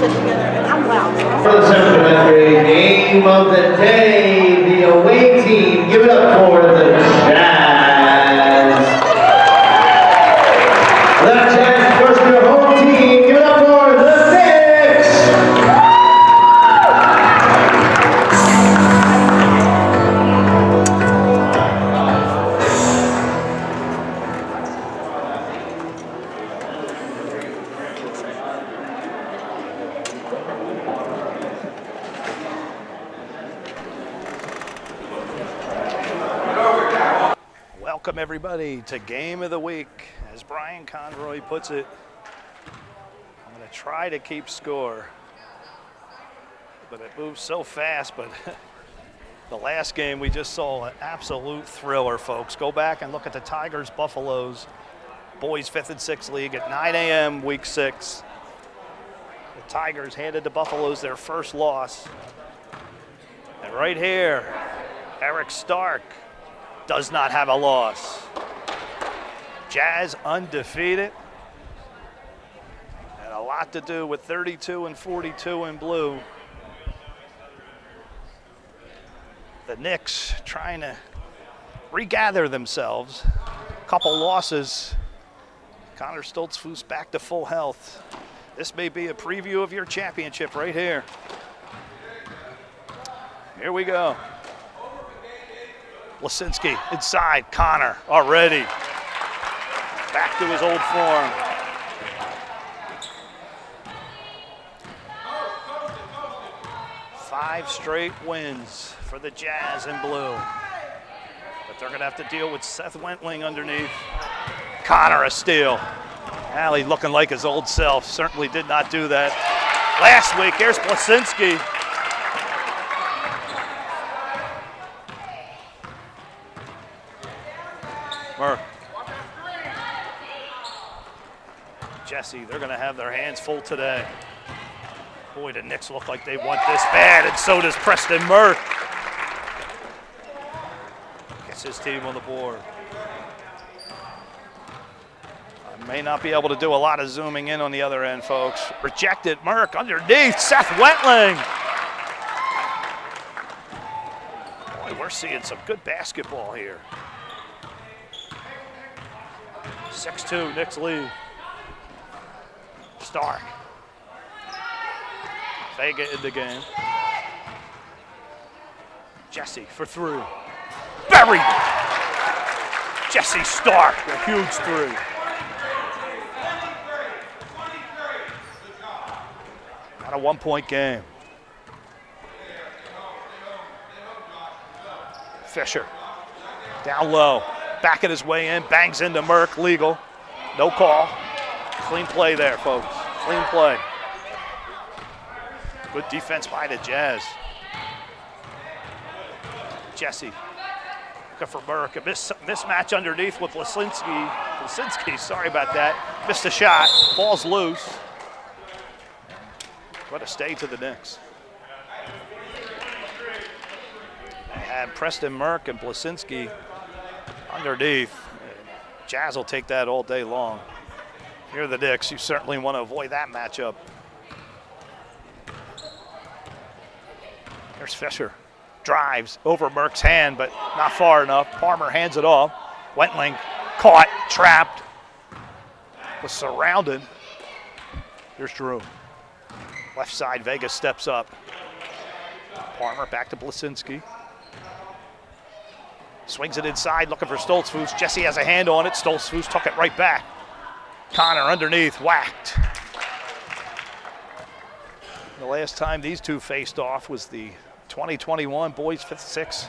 sit together, and I'm loud. For the supplementary game of the day, the away team, give it up for the Jazz. The Jazz versus your home team, give it up for the Knicks. Welcome everybody to Game of the Week. As Brian Conroy puts it, I'm going to try to keep score. But it moves so fast, but the last game we just saw an absolute thriller, folks. Go back and look at the Tigers Buffaloes boys 5th and 6th league at 9 a.m. week 6. The Tigers handed the Buffaloes their first loss. And right here, Eric Stark does not have a loss. Jazz undefeated. And a lot to do with 32 and 42 in blue. The Knicks trying to regather themselves. A couple losses. Connor Stoltzfus back to full health. This may be a preview of your championship right here. Here we go. Blosenski inside, Connor already back to his old form. Five straight wins for the Jazz in blue. But they're gonna have to deal with Seth Wentling underneath. Connor a steal. Allie looking like his old self, certainly did not do that last week. Here's Blosenski. Merk. Jesse, they're going to have their hands full today. Boy, the Knicks look like they want this bad, and so does Preston Merk. Gets his team on the board. I may not be able to do a lot of zooming in on the other end, folks. Rejected, Merk underneath, Seth Wentling. Boy, we're seeing some good basketball here. 6-2, Knicks lead. Stark. Vega in the game. Jesse for three. Buried. Jesse Stark, a huge three. Not a one-point game. Fisher down low. Backing his way in, bangs into Merk, legal. No call. Clean play there, folks. Clean play. Good defense by the Jazz. Jesse looking for Merk. A mismatch underneath with Blosenski, sorry about that. Missed a shot, ball's loose. What a stay to the Knicks. They had Preston Merk and Blosenski underneath. Jazz will take that all day long. If you're the Knicks, you certainly want to avoid that matchup. There's Fisher. Drives over Merk's hand, but not far enough. Parmer hands it off. Wentling caught, trapped, was surrounded. Here's Drew. Left side, Vega steps up. Parmer back to Blosenski. Swings it inside, looking for Stoltzfus. Jesse has a hand on it. Stoltzfus took it right back. Connor underneath, whacked. The last time these two faced off was the 2021 Boys 5th-6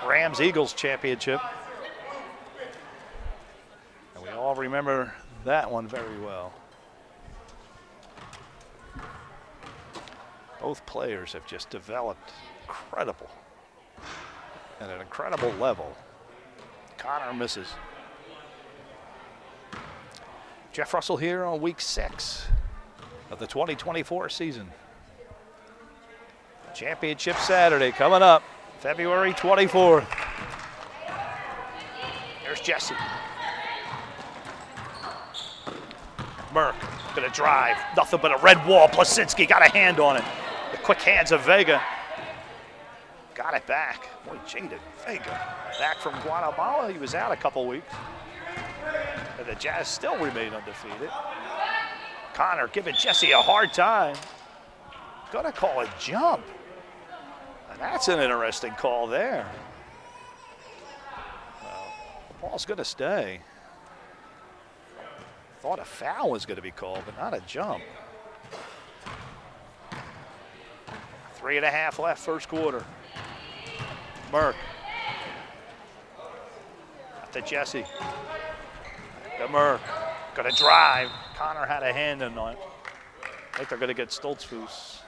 Rams-Eagles Championship. And we all remember that one very well. Both players have just developed incredible, at an incredible level. Connor misses. Jeff Russell here on week 6 of the 2024 season. Championship Saturday coming up, February 24th. There's Jesse. Merk Gonna drive, nothing but a red wall. Blosenski got a hand on it. The quick hands of Vega. Got it back. Boy, Jayden, Vega. Back from Guatemala, he was out a couple weeks. And the Jazz still remain undefeated. Connor giving Jesse a hard time. Gonna call a jump. And that's an interesting call there. Well, the ball's gonna stay. Thought a foul was gonna be called, but not a jump. 3.5 left, first quarter. Merk. To Jesse. To Merk. Gonna drive. Connor had a hand in on it. I think they're gonna get Stoltzfus.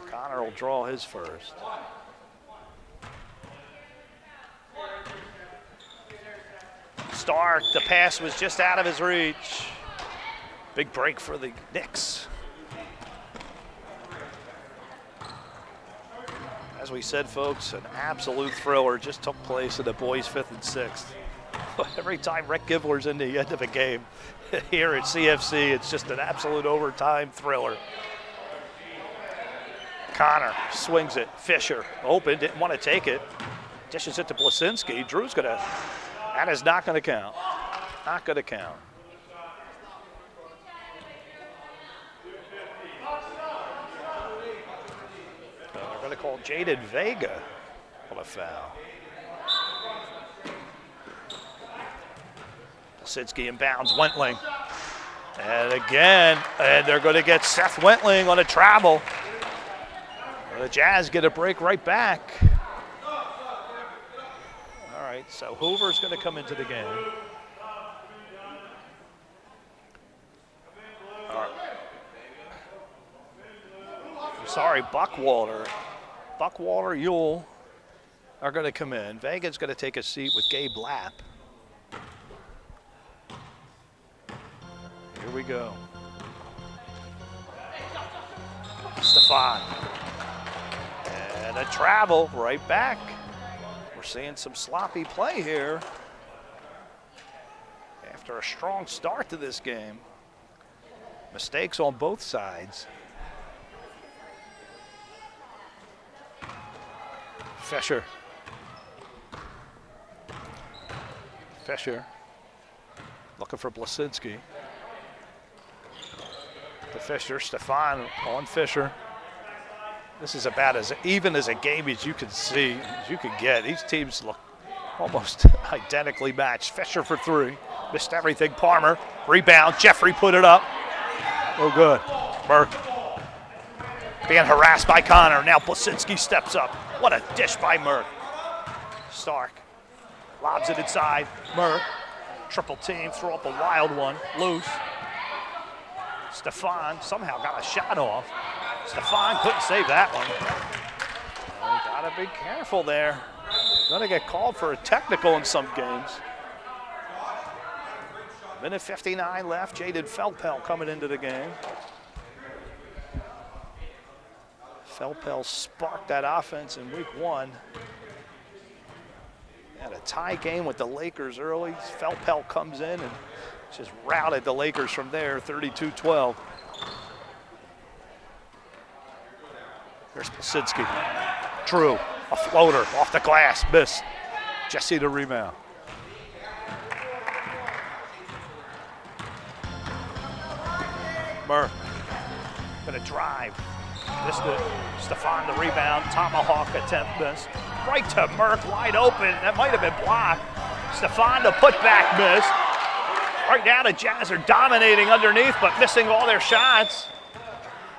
Connor will draw his first. Stark, the pass was just out of his reach. Big break for the Knicks. As we said, folks, an absolute thriller just took place in the boys' 5th and 6th. Every time Rick Givler's in the end of a game here at CFC, it's just an absolute overtime thriller. Connor swings it. Fisher open, didn't want to take it. Dishes it to Blosenski. Drew's gonna, that is not gonna count. Not gonna count. They're gonna call Jaiden Vega on a foul. Blosenski inbounds, Wentling. And again, and they're gonna get Seth Wentling on a travel. The Jazz get a break right back. All right, so Hoover's going to come into the game. All right. I'm sorry, Buckwalter, Ewell are going to come in. Vega's going to take a seat with Gabe Lapp. Here we go. Stefan. And a travel right back. We're seeing some sloppy play here after a strong start to this game. Mistakes on both sides. Fisher. Looking for Blosenski. To Fisher, Stefan on Fisher. This is about as even as a game as you can see, as you can get. These teams look almost identically matched. Fisher for 3, missed everything. Parmer, rebound, Jeffrey put it up. Oh good, Merk. Being harassed by Connor, now Blosenski steps up. What a dish by Merk. Stark, lobs it inside, Merk. Triple team, throw up a wild one, loose. Stefan somehow got a shot off. Stefan couldn't save that one. Well, you gotta be careful there. Gonna get called for a technical in some games. Minute 59 left. Jaiden Felpel coming into the game. Felpel sparked that offense in week 1. Had a tie game with the Lakers early. Felpel comes in and just routed the Lakers from there, 32-12. There's Blosenski. Drew, a floater off the glass, missed. Jesse the rebound. Merk, gonna drive. Missed it. Stefan the rebound, tomahawk attempt missed. Right to Merk, wide open. That might have been blocked. Stefan the putback missed. Right now the Jazz are dominating underneath, but missing all their shots.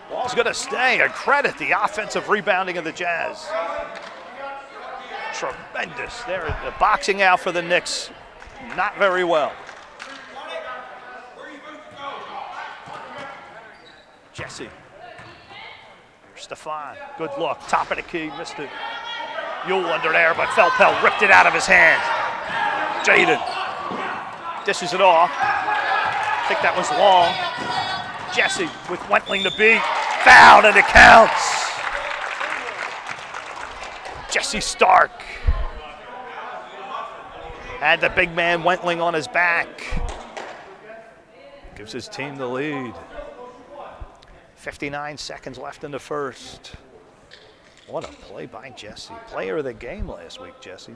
Ball's gonna stay, and credit the offensive rebounding of the Jazz. Tremendous. They're the boxing out for the Knicks. Not very well. Jesse. Stefan, good look, top of the key, missed it. Ewell under there, but Felpel ripped it out of his hand. Jaiden dishes it off. I think that was long. Jesse with Wentling to beat. Fouled, and it counts. Jesse Stark. Had the big man Wentling on his back. gives his team the lead. 59 seconds left in the first. What a play by Jesse. Player of the game last week, Jesse.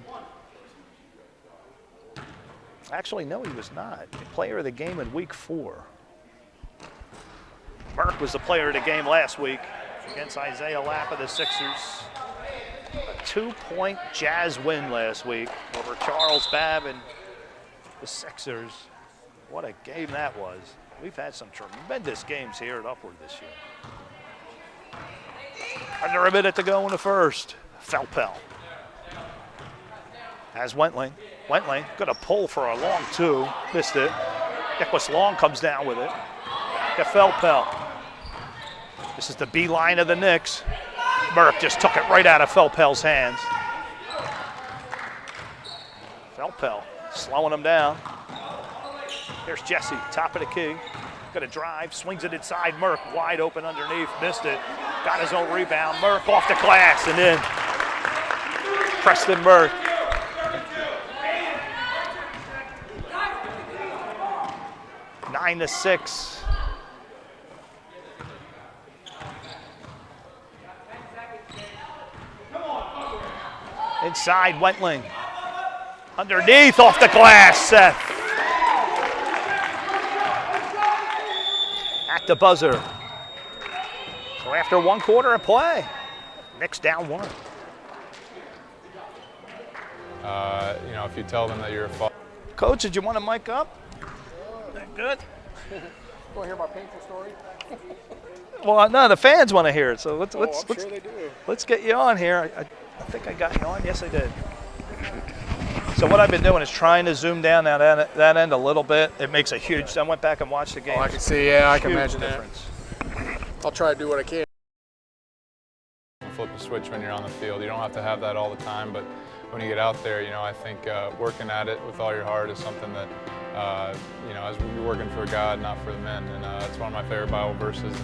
Actually, no, he was not. Player of the game in week 4. Merk was the player of the game last week against Isaiah Lapp of the Sixers. A 2-point Jazz win last week over Charles Babb and the Sixers. What a game that was. We've had some tremendous games here at Upward this year. Under a minute to go in the first. Felpel has Wentling. Wentling gonna pull for a long 2. Missed it. Nicholas Long comes down with it. To Felpel. This is the B line of the Knicks. Merk just took it right out of Felpel's hands. Felpel slowing him down. Here's Jesse, top of the key. Gonna drive, swings it inside. Merk wide open underneath, missed it. Got his own rebound. Merk off the glass and in. Preston Merk. Nine to 6. Inside, Wentling. Underneath, off the glass, Seth. At the buzzer. So after 1 quarter of play, Knicks down 1. You know, if you tell them that you're a father. Coach, did you want to mic up? Good. Want to hear my painful story? Well, no, the fans want to hear it. So I'm sure they do. let's get you on here. I think I got you on. Yes, I did. So what I've been doing is trying to zoom down that end a little bit. It makes a huge. I went back and watched the game. Oh, I can see. Yeah, I can Huge imagine difference. that. I'll try to do what I can. Flip a switch when you're on the field. You don't have to have that all the time, but when you get out there, you know, I think working at it with all your heart is something that, you know, as we're working for God, not for the men, and it's one of my favorite Bible verses.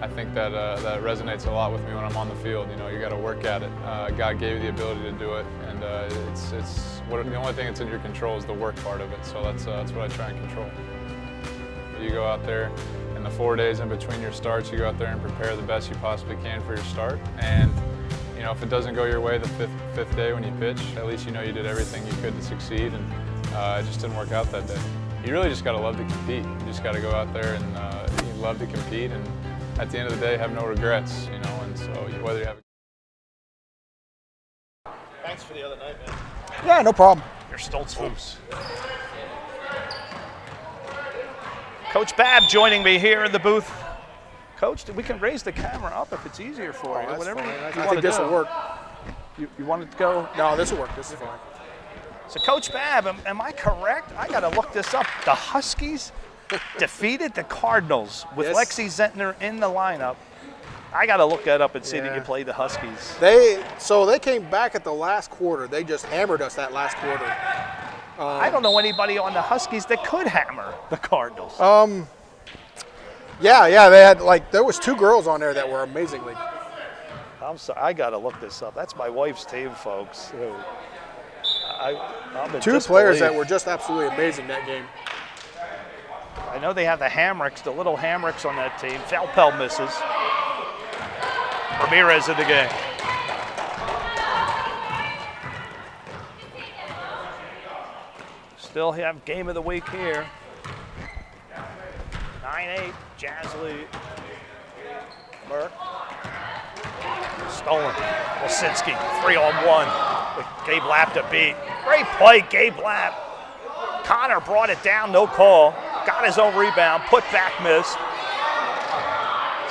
I think that that resonates a lot with me when I'm on the field. You know, you got to work at it. God gave you the ability to do it, and the only thing that's in your control is the work part of it. So that's what I try and control. You go out there. In the 4 days in between your starts, you go out there and prepare the best you possibly can for your start. And you know, if it doesn't go your way the fifth day when you pitch, at least you know you did everything you could to succeed, and it just didn't work out that day. You really just got to love to compete. You just got to go out there and you love to compete, and at the end of the day, have no regrets. You know, and so whether you have. Thanks for the other night, man. Yeah, no problem. Your Stoltzfus. Coach Babb joining me here in the booth. Coach, we can raise the camera up if it's easier for you. That's Whatever fine. you I want think to this will do. work. You want it to go? No, this will work. This is fine. So Coach Babb, am I correct? I got to look this up. The Huskies defeated the Cardinals with Yes. Lexi Zentner in the lineup. I got to look that up and see that Yeah. you played the Huskies. They came back at the last quarter. They just hammered us that last quarter. I don't know anybody on the Huskies that could hammer the Cardinals. Yeah, they had there was 2 girls on there that were amazingly. I'm sorry, I got to look this up. That's my wife's team, folks. I'm in 2 players that disbelief. were just absolutely amazing that game. I know they have the Hamricks, the little Hamricks on that team. Felpel misses. Ramirez in the game. Still have game of the week here. 9-8, Jazz lead. Merk. Stolen. Blosenski, 3-on-1 with Gabe Lapp to beat. Great play, Gabe Lapp. Connor brought it down, no call. Got his own rebound, put back miss.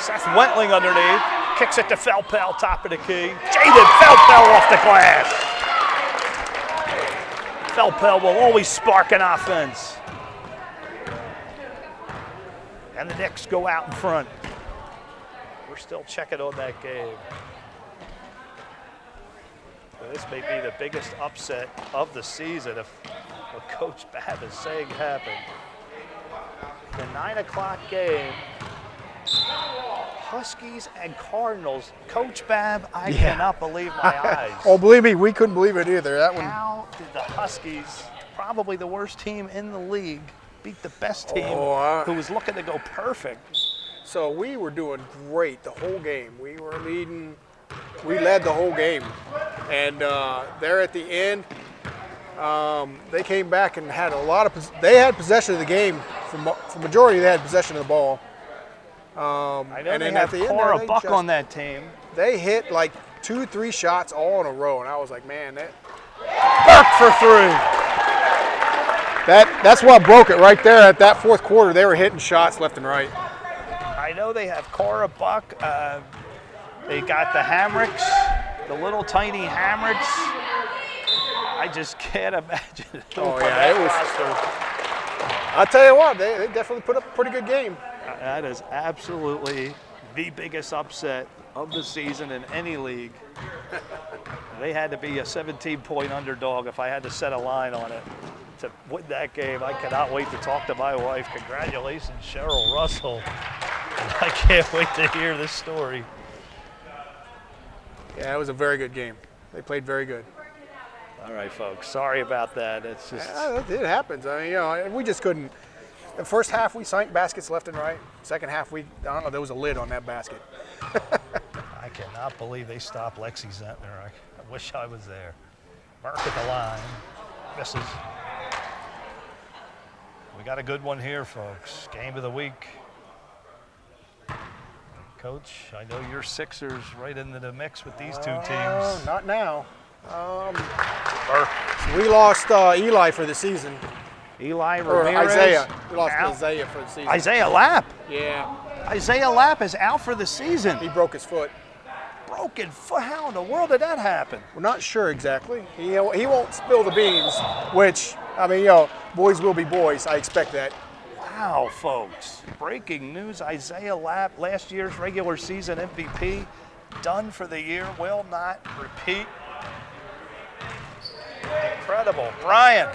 Seth Wentling underneath. Kicks it to Felpel, top of the key. Jayden, Felpel off the glass. Felpel will always spark an offense. And the Knicks go out in front. We're still checking on that game. So this may be the biggest upset of the season if what Coach Babb is saying happened. The 9 o'clock game. Huskies and Cardinals. Coach Babb, I cannot believe my eyes. Oh, believe me, we couldn't believe it either. That one. How did the Huskies, probably the worst team in the league, beat the best team who was looking to go perfect. So we were doing great the whole game. We were leading. We led the whole game. And there at the end, they came back and had a lot of. They had possession of the game. For majority, they had possession of the ball. I know and they then have at the end, Cora there, Buck on that team. They hit like 2-3 shots all in a row, and I was like, man, that. Merk for 3. That's what broke it right there. At that fourth quarter, they were hitting shots left and right. I know they have Cora Buck. They got the Hamricks, the little tiny Hamricks. I just can't imagine. Oh yeah, it was. I'll tell you what, they definitely put up a pretty good game. That is absolutely the biggest upset of the season in any league. They had to be a 17-point underdog if I had to set a line on it to win that game. I cannot wait to talk to my wife. Congratulations, Cheryl Russell. I can't wait to hear this story. Yeah, it was a very good game. They played very good. All right, folks. Sorry about that. It's just it happens. I mean, we just couldn't. The first half we sank baskets left and right. Second half I don't know, there was a lid on that basket. I cannot believe they stopped Lexi Zentner. I wish I was there. Merk at the line. Misses. We got a good one here, folks. Game of the week. Coach, I know your Sixers right into the mix with these two teams. Not now. Merk. We lost Eli for the season. Eli Or Ramirez. Isaiah. We lost out. Isaiah for the season. Isaiah Lapp. Yeah. Isaiah Lapp is out for the season. He broke his foot. Broken foot. How in the world did that happen? We're not sure exactly. He won't spill the beans, which, I mean, boys will be boys. I expect that. Wow, folks. Breaking news. Isaiah Lapp, last year's regular season MVP, done for the year, will not repeat. Incredible. Brian,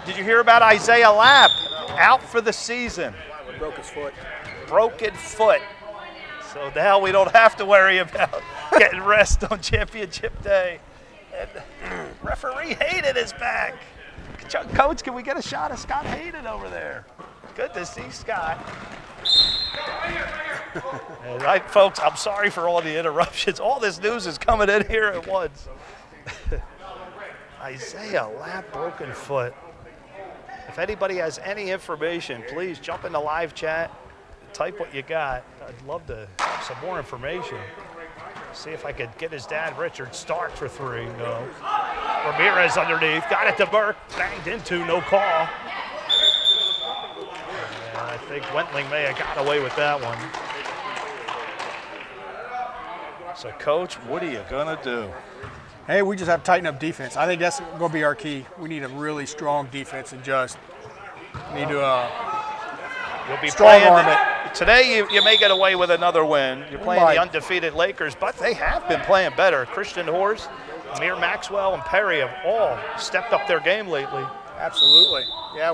did you hear about Isaiah Lapp? Out for the season. Broke his foot. Broken foot. So now we don't have to worry about getting rest on championship day. And referee Jaiden is back. Coach, can we get a shot of Scott Jaiden over there? Good to see Scott. All right, folks, I'm sorry for all the interruptions. All this news is coming in here at once. Isaiah Lapp, broken foot. If anybody has any information, please jump in the live chat, type what you got. I'd love to have some more information. See if I could get his dad, Richard, Stark for 3. No. Ramirez underneath, got it to Merk, banged into, no call. And I think Wentling may have got away with that one. So, Coach, what are you going to do? Hey, we just have to tighten up defense. I think that's going to be our key. We need a really strong defense and just need to You'll be strong arm it. Today, you may get away with another win. You're playing the undefeated Lakers, but they have been playing better. Christian Horst, Amir Maxwell, and Perry have all stepped up their game lately. Absolutely. Yeah,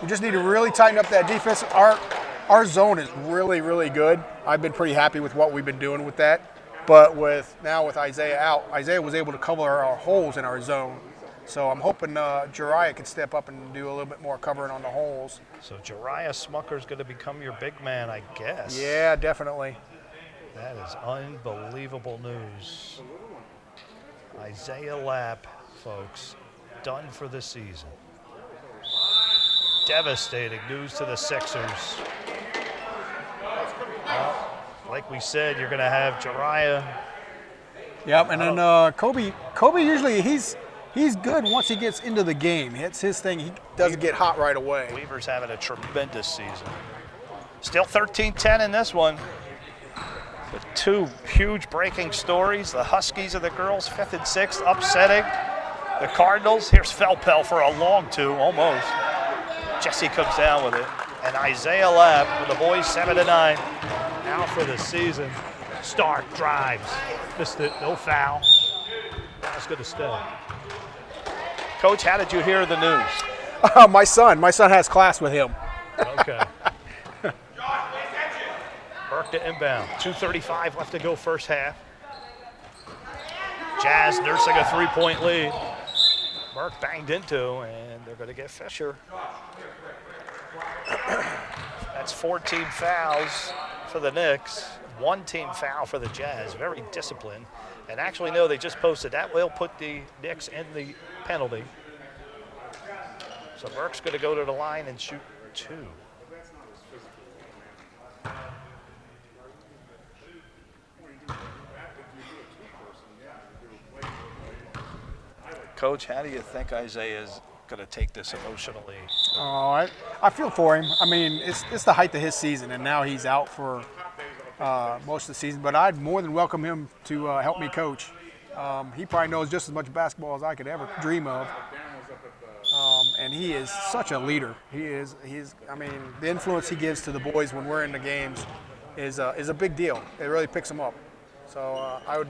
we just need to really tighten up that defense. Our zone is really, really good. I've been pretty happy with what we've been doing with that. But with Isaiah out, Isaiah was able to cover our holes in our zone. So I'm hoping Jariah can step up and do a little bit more covering on the holes. So Jariah Smucker's going to become your big man, I guess. Yeah, definitely. That is unbelievable news. Isaiah Lapp, folks, done for the season. Devastating news to the Sixers. Well, like we said, you're going to have Jariah. Yep, and then Kobe usually he's good once he gets into the game. It's his thing. He doesn't get hot right away. Weaver's having a tremendous season. Still 13-10 in this one. With 2 huge breaking stories. The Huskies of the girls, 5th and 6th, upsetting the Cardinals. Here's Felpel for a long 2, almost. Jesse comes down with it. And Isaiah Lapp with the boys 7-9. Now for the season. Stark drives. Missed it, no foul. That's good to stay. Coach, how did you hear the news? My son has class with him. Okay. Merk to inbound. 2:35 left to go first half. Jazz nursing a 3-point lead. Merk banged into, and they're going to get Fisher. That's 14 fouls for the Knicks, 1 team foul for the Jazz. Very disciplined. And actually, no, they just posted that will put the Knicks in the penalty. So Merk's going to go to the line and shoot 2. Coach, how do you think Isaiah's going to take this emotionally? Oh, I feel for him. I mean, it's the height of his season, and now he's out for most of the season. But I'd more than welcome him to help me coach. He probably knows just as much basketball as I could ever dream of. And he is such a leader. He's. I mean, the influence he gives to the boys when we're in the games is a big deal. It really picks them up. So I would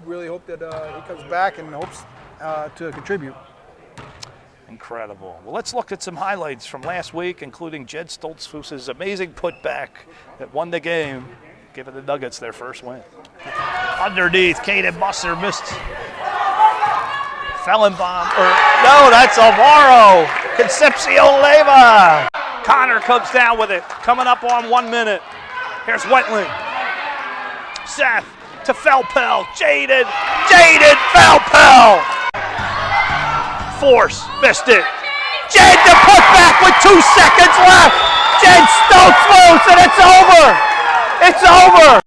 really hope that he comes back and hopes to contribute. Incredible. Well, let's look at some highlights from last week, including Jed Stoltzfus' amazing putback that won the game, giving the Nuggets their first win. Underneath, Caden Musser missed. Fellenbaum, no, that's Alvaro. Concepcion Leyva. Connor comes down with it, coming up on 1 minute. Here's Wentling. Seth to Felpel. Jayden. Felpel. Force, missed it. Jed to put back with 2 seconds left. Jed Stoltzfus, and it's over. It's over.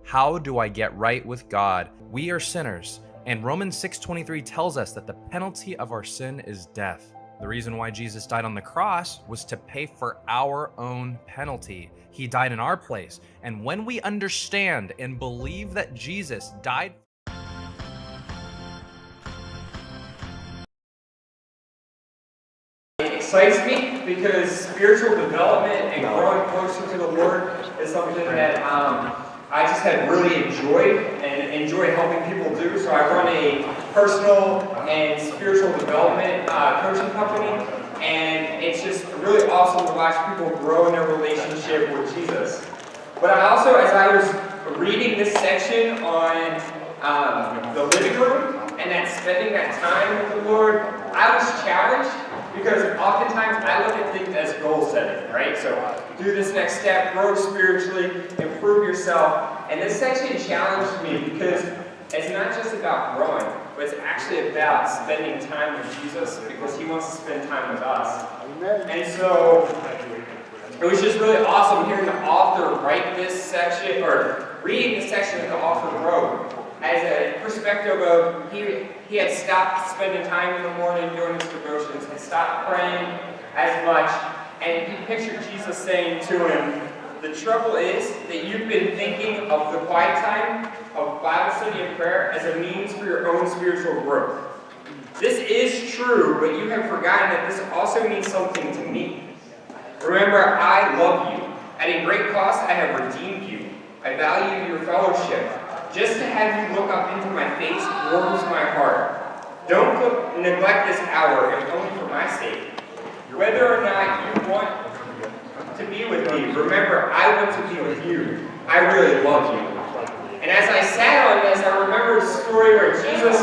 How do I get right with God? We are sinners, and Romans 6:23 tells us that the penalty of our sin is death. The reason why Jesus died on the cross was to pay for our own penalty. He died in our place. And when we understand and believe that Jesus died, it excites me because spiritual development and growing closer to the Lord is something that I just have really enjoyed and enjoy helping people do. So I run a personal and spiritual development coaching company, and it's just really awesome to watch people grow in their relationship with Jesus. But I also, as I was reading this section on the living room and that spending that time with the Lord, I was challenged because oftentimes I look at things as goal setting, right? So do this next step, grow spiritually, improve yourself. And this section challenged me because it's not just about growing, but it's actually about spending time with Jesus because he wants to spend time with us. And so it was just really awesome hearing the author write this section, or reading this section that the author wrote, as a perspective of he had stopped spending time in the morning doing his devotions, had stopped praying as much, and he pictured Jesus saying to him, the trouble is that you've been thinking of the quiet time, of Bible study and prayer, as a means for your own spiritual growth. This is true, but you have forgotten that this also means something to me. Remember, I love you. At a great cost, I have redeemed you. I value your fellowship. Just to have you look up into my face warms my heart. Don't neglect this hour, if only for my sake. Whether or not you want to be with me, remember, I want to be with you. I really love you. And as I sat on this, I remember a story where Jesus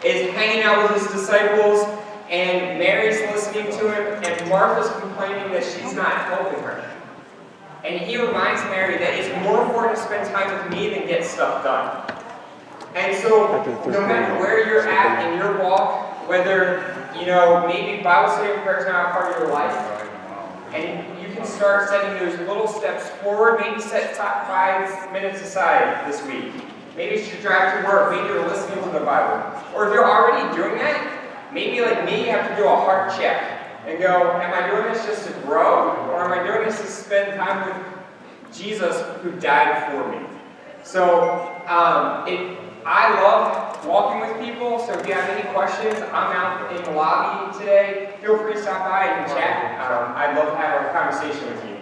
is hanging out with his disciples, and Mary's listening to him, and Martha's complaining that she's not helping her. And he reminds Mary that it's more important to spend time with me than get stuff done. And so, no matter where you're at in your walk, whether, maybe Bible study and prayer is not a part of your life, and you can start setting those little steps forward, maybe set 5 minutes aside this week. Maybe it's your drive to work, maybe you're listening to the Bible. Or if you're already doing that, maybe like me, you have to do a heart check. And go, am I doing this just to grow? Or am I doing this to spend time with Jesus who died for me? So, I love walking with people, so if you have any questions, I'm out in the lobby today. Feel free to stop by and chat. I'd love to have a conversation with you.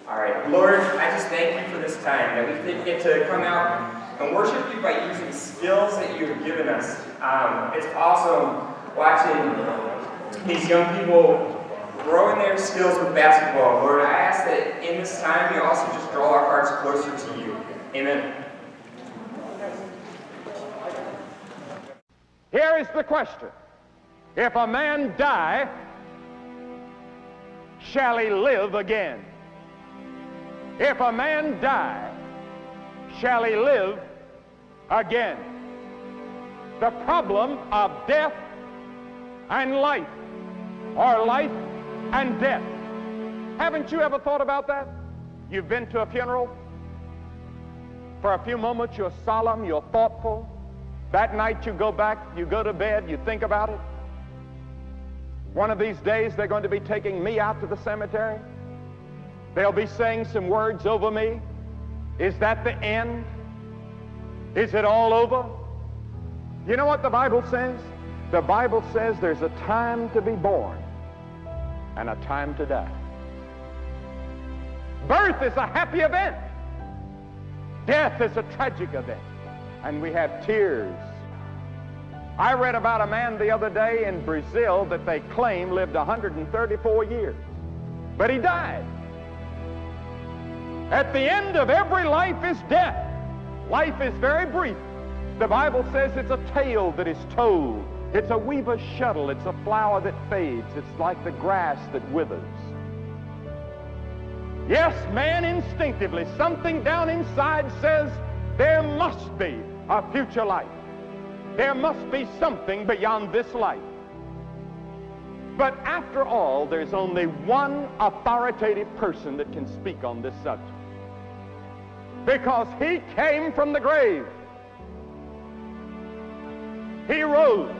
All right, Lord, I just thank you for this time, that we get to come out and worship you by using skills that you have given us. It's awesome watching these young people growing their skills with basketball. Lord, I ask that in this time you also just draw our hearts closer to you. Amen. Here is the question. If a man die, shall he live again? If a man die, shall he live again? The problem of death and life, or life and death. Haven't you ever thought about that? You've been to a funeral. For a few moments you're solemn, you're thoughtful. That night you go back, you go to bed, you think about it. One of these days they're going to be taking me out to the cemetery. They'll be saying some words over me. Is that the end? Is it all over? You know what the Bible says? The Bible says there's a time to be born and a time to die. Birth is a happy event. Death is a tragic event. And we have tears. I read about a man the other day in Brazil that they claim lived 134 years. But he died. At the end of every life is death. Life is very brief. The Bible says it's a tale that is told. It's a weaver's shuttle. It's a flower that fades. It's like the grass that withers. Yes, man instinctively, something down inside says there must be a future life. There must be something beyond this life. But after all, there's only one authoritative person that can speak on this subject. because he came from the grave. He rose,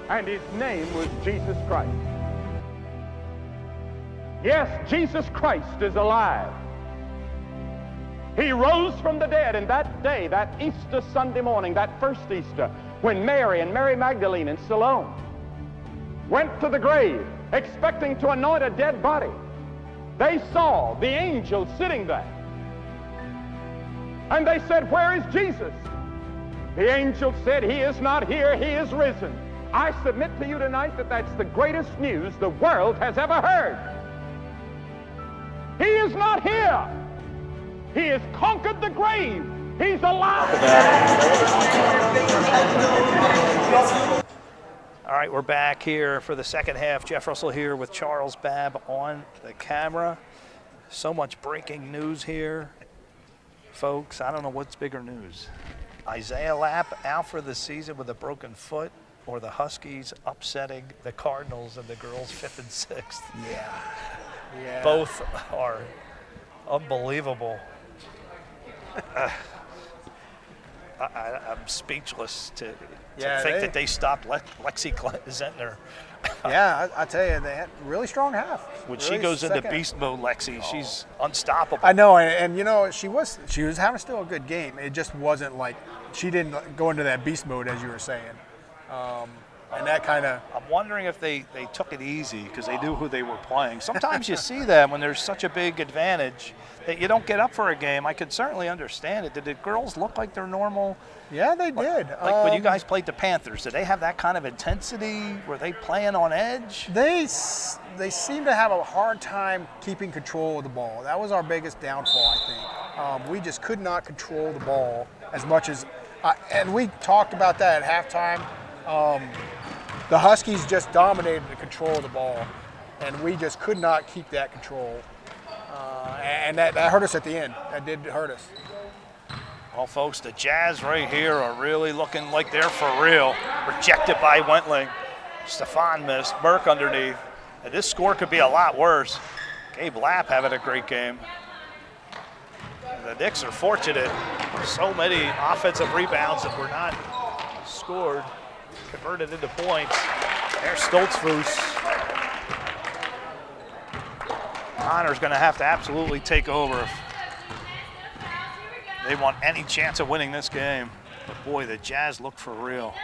and his name was Jesus Christ. Yes, Jesus Christ is alive. He rose from the dead, and that day, that Easter Sunday morning, that first Easter, when Mary and Mary Magdalene and Salome went to the grave expecting to anoint a dead body, they saw the angel sitting there. And they said, "Where is Jesus?" The angel said, "He is not here, he is risen." I submit to you tonight that that's the greatest news the world has ever heard. He is not here. He has conquered the grave. He's alive. All right, we're back here for the second half. Jeff Russell here with Charles Babb on the camera. So much breaking news here. Folks, I don't know what's bigger news. Isaiah Lapp out for the season with a broken foot, or the Huskies upsetting the Cardinals and the girls 5th and 6th. Yeah. Both are unbelievable. I'm speechless to think that they stopped Lexi Zentner. Yeah, I tell you, they had a really strong half. When really she goes into second. beast mode, Lexi, she's unstoppable. I know, and you know, she was having still a good game. It just wasn't like she didn't go into that beast mode, as you were saying. And that kind of. I'm wondering if they took it easy because they knew who they were playing. Sometimes you see that when there's such a big advantage that you don't get up for a game. I could certainly understand it. Did the girls look like they're normal? Yeah, they did. Like when you guys played the Panthers, did they have that kind of intensity? Were they playing on edge? They seem to have a hard time keeping control of the ball. That was our biggest downfall, I think. We just could not control the ball as much as, and we talked about that at halftime. The Huskies just dominated the control of the ball, and we just could not keep that control. And that hurt us at the end. That did hurt us. Well, folks, the Jazz right here are really looking like they're for real. Rejected by Wentling. Stefan missed. Merk underneath. And this score could be a lot worse. Gabe Lapp having a great game. The Knicks are fortunate. So many offensive rebounds that were not scored, converted into points. There's Stoltzfus. Connor's going to have to absolutely take over if they want any chance of winning this game. But boy, the Jazz look for real.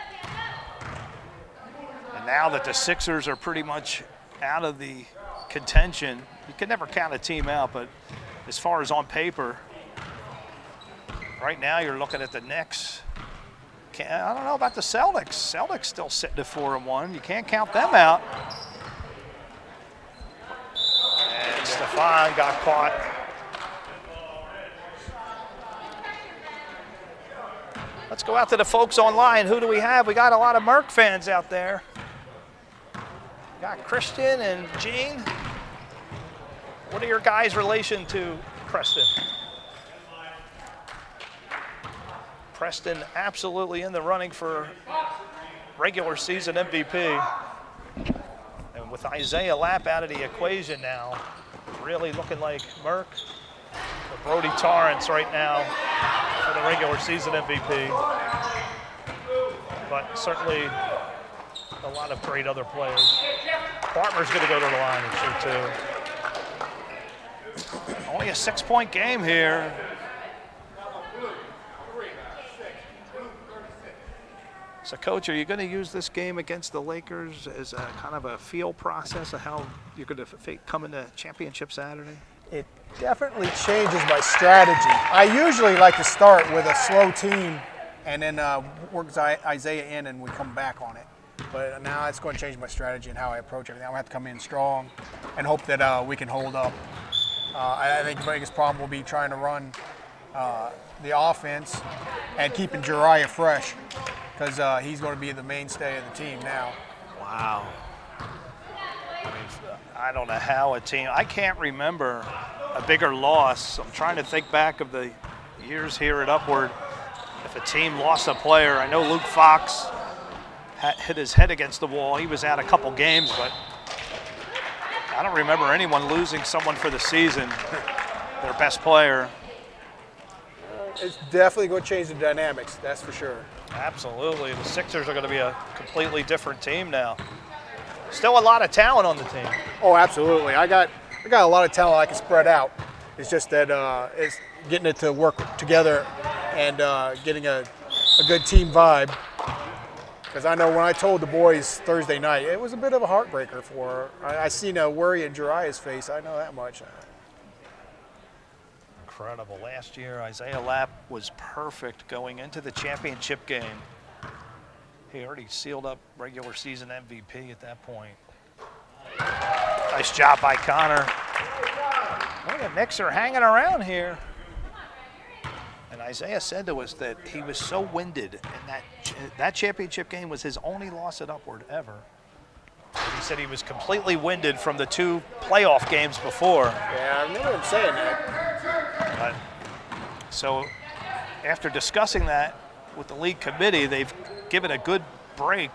And now that the Sixers are pretty much out of the contention, you can never count a team out, but as far as on paper, right now you're looking at the Knicks. I don't know about the Celtics. Celtics still sitting at 4-1. You can't count them out. And Stefan got caught. Let's go out to the folks online. Who do we have? We got a lot of Merk fans out there. Got Christian and Gene. What are your guys' relation to Preston? Preston absolutely in the running for regular season MVP. And with Isaiah Lapp out of the equation now, really looking like Merk. Brody Torrance right now for the regular season MVP. But certainly a lot of great other players. Parmer's going to go to the line and shoot too. Only a 6-point game here. So, Coach, are you going to use this game against the Lakers as a kind of a feel process of how you're going to come into championship Saturday? It definitely changes my strategy. I usually like to start with a slow team and then work Isaiah in and we come back on it. But now it's going to change my strategy and how I approach everything. I'll have to come in strong and hope that we can hold up. I think the biggest problem will be trying to run the offense and keeping Jariah fresh, because he's going to be the mainstay of the team now. Wow. I mean, I don't know how a team, I can't remember a bigger loss. I'm trying to think back of the years here at Upward. If a team lost a player, I know Luke Fox hit his head against the wall. He was out a couple games, but I don't remember anyone losing someone for the season, their best player. it's definitely going to change the dynamics, that's for sure. Absolutely. The Sixers are going to be a completely different team now. Still a lot of talent on the team. Oh, absolutely. I got a lot of talent I can spread out. It's just that it's getting it to work together and getting a good team vibe. Because I know when I told the boys Thursday night, it was a bit of a heartbreaker for her. I seen a worry in Jariah's face. I know that much. Incredible. Last year, Isaiah Lapp was perfect going into the championship game. He already sealed up regular season MVP at that point. Nice job by Connor. Well, the Knicks are hanging around here. And Isaiah said to us that he was so winded, and that championship game was his only loss at Upward ever. He said he was completely winded from the 2 playoff games before. Yeah, I remember him saying that. So after discussing that with the league committee, they've given a good break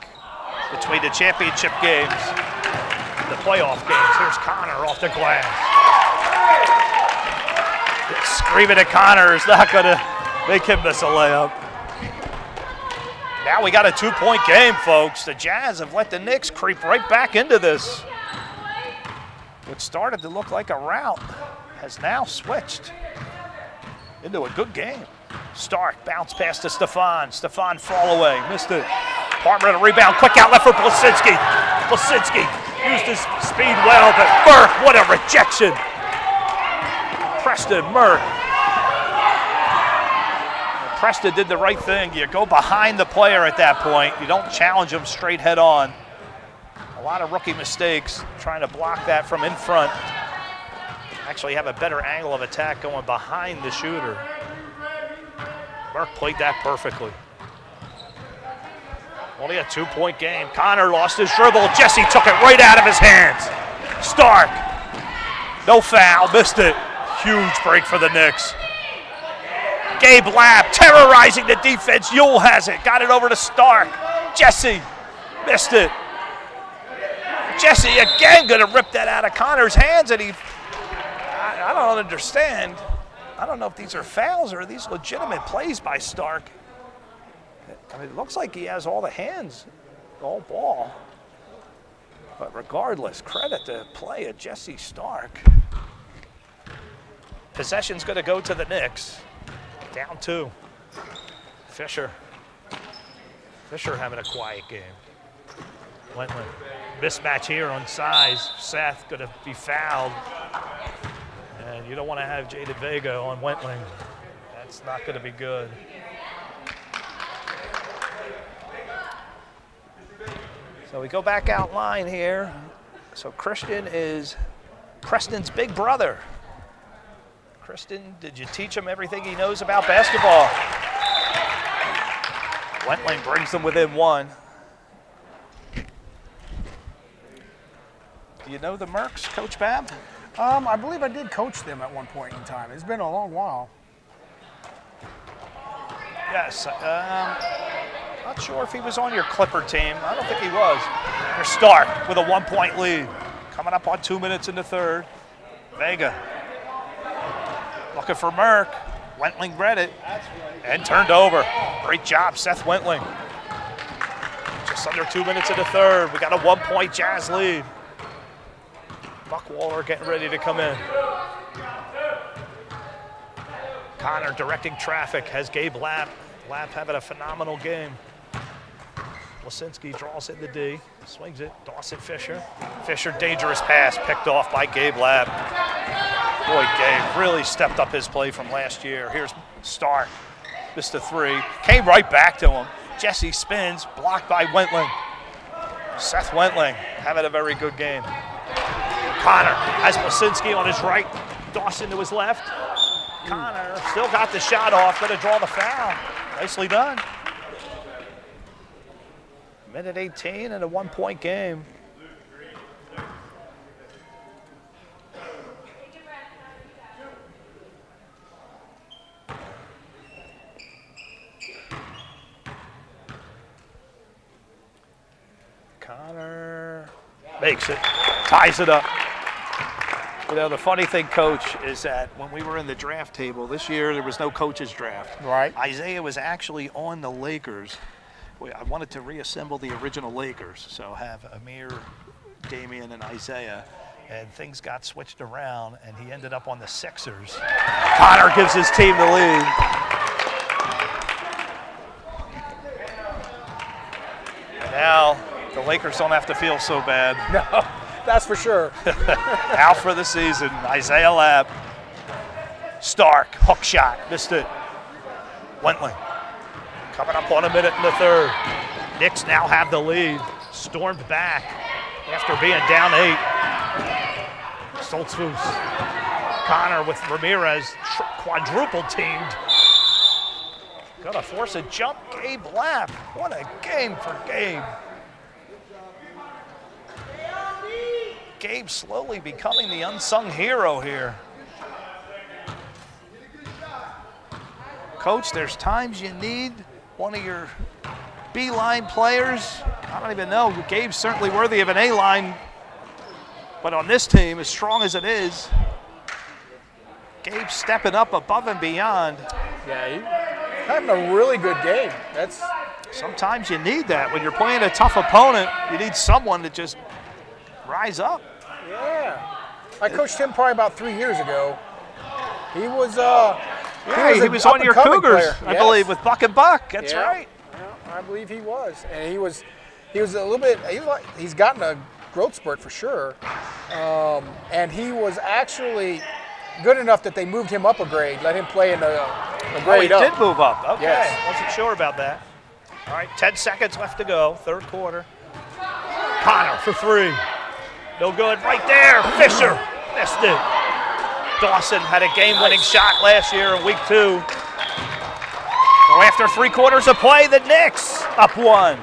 between the championship games and the playoff games. Here's Connor off the glass. Screaming at Connor is not going to make him miss a layup. Now we got a 2-point game, folks. The Jazz have let the Knicks creep right back into this. What started to look like a rout has now switched into a good game. Stark bounce pass to Stefan. Stefan fall away, missed it. Parmer to rebound, quick outlet for Blosenski. Blosenski used his speed well, but Merk, what a rejection. Preston, Merk. Preston did the right thing. You go behind the player at that point. You don't challenge him straight head on. A lot of rookie mistakes trying to block that from in front. Actually have a better angle of attack going behind the shooter. Merk played that perfectly. Only a 2-point game. Connor lost his dribble. Jesse took it right out of his hands. Stark, no foul, missed it. Huge break for the Knicks. Gabe Lapp terrorizing the defense. Ewell has it. Got it over to Stark. Jesse missed it. Jesse again going to rip that out of Connor's hands, and I don't understand. I don't know if these are fouls or are these legitimate plays by Stark. I mean, it looks like he has all the hands, all ball. But regardless, credit to play of Jesse Stark. Possession's going to go to the Knicks. Down 2. Fisher having a quiet game. Wentling. Mismatch here on size. Seth going to be fouled. And you don't want to have Jayden Vega on Wentling. That's not going to be good. So we go back out line here. So Christian is Preston's big brother. Christian, did you teach him everything he knows about basketball? Wentling brings them within 1. Do you know the Merks, Coach Babb? I believe I did coach them at one point in time. It's been a long while. Yes. Not sure if he was on your Clipper team. I don't think he was. Here's Stark with a 1-point lead. Coming up on 2 minutes in the third. Vega. Looking for Merk. Wentling read it and turned over. Great job, Seth Wentling. Just under 2 minutes in the third. We got a 1-point Jazz lead. Buckwalter getting ready to come in. Connor directing traffic, has Gabe Lapp. Lapp having a phenomenal game. Blosenski draws in the D, swings it, Dawson Fisher. Fisher, dangerous pass, picked off by Gabe Lapp. Boy, Gabe really stepped up his play from last year. Here's Stark, missed a 3, came right back to him. Jesse spins, blocked by Wentling. Seth Wentling having a very good game. Connor has Blosenski on his right, Dawson to his left. Connor still got the shot off, going to draw the foul. Nicely done. Minute 18 and a 1-point game. Connor makes it, ties it up. You know, the funny thing, Coach, is that when we were in the draft table this year, there was no coaches draft. Right. Isaiah was actually on the Lakers. I wanted to reassemble the original Lakers, so have Amir, Damian, and Isaiah, and things got switched around, and he ended up on the Sixers. Connor gives his team the lead. And now the Lakers don't have to feel so bad. No, that's for sure. Out for the season, Isaiah Lapp. Stark, hook shot, missed it. Wentling. Coming up on a minute in the third. Knicks now have the lead. Stormed back after being down 8. Stoltzfus. Connor with Ramirez quadruple teamed. Gonna force a jump. Gabe Lapp. What a game for Gabe. Gabe slowly becoming the unsung hero here. Coach, there's times you need one of your B-line players. I don't even know. Gabe's certainly worthy of an A-line. But on this team, as strong as it is, Gabe's stepping up above and beyond. Yeah, he's having a really good game. Sometimes you need that. When you're playing a tough opponent, you need someone to just rise up. Yeah. I coached him probably about 3 years ago. He was he was on your Cougars, I believe, with Buck and Buck. That's right. Yeah, I believe he was. And he was a little bit, he's gotten a growth spurt for sure. And he was actually good enough that they moved him up a grade, let him play in a grade up. He did move up. Okay, yes. Wasn't sure about that. All right, 10 seconds left to go, third quarter. Connor for 3. No good, right there, Fisher, missed it. Dawson had a game-winning shot last year in week 2. So after 3 quarters of play, the Knicks up 1.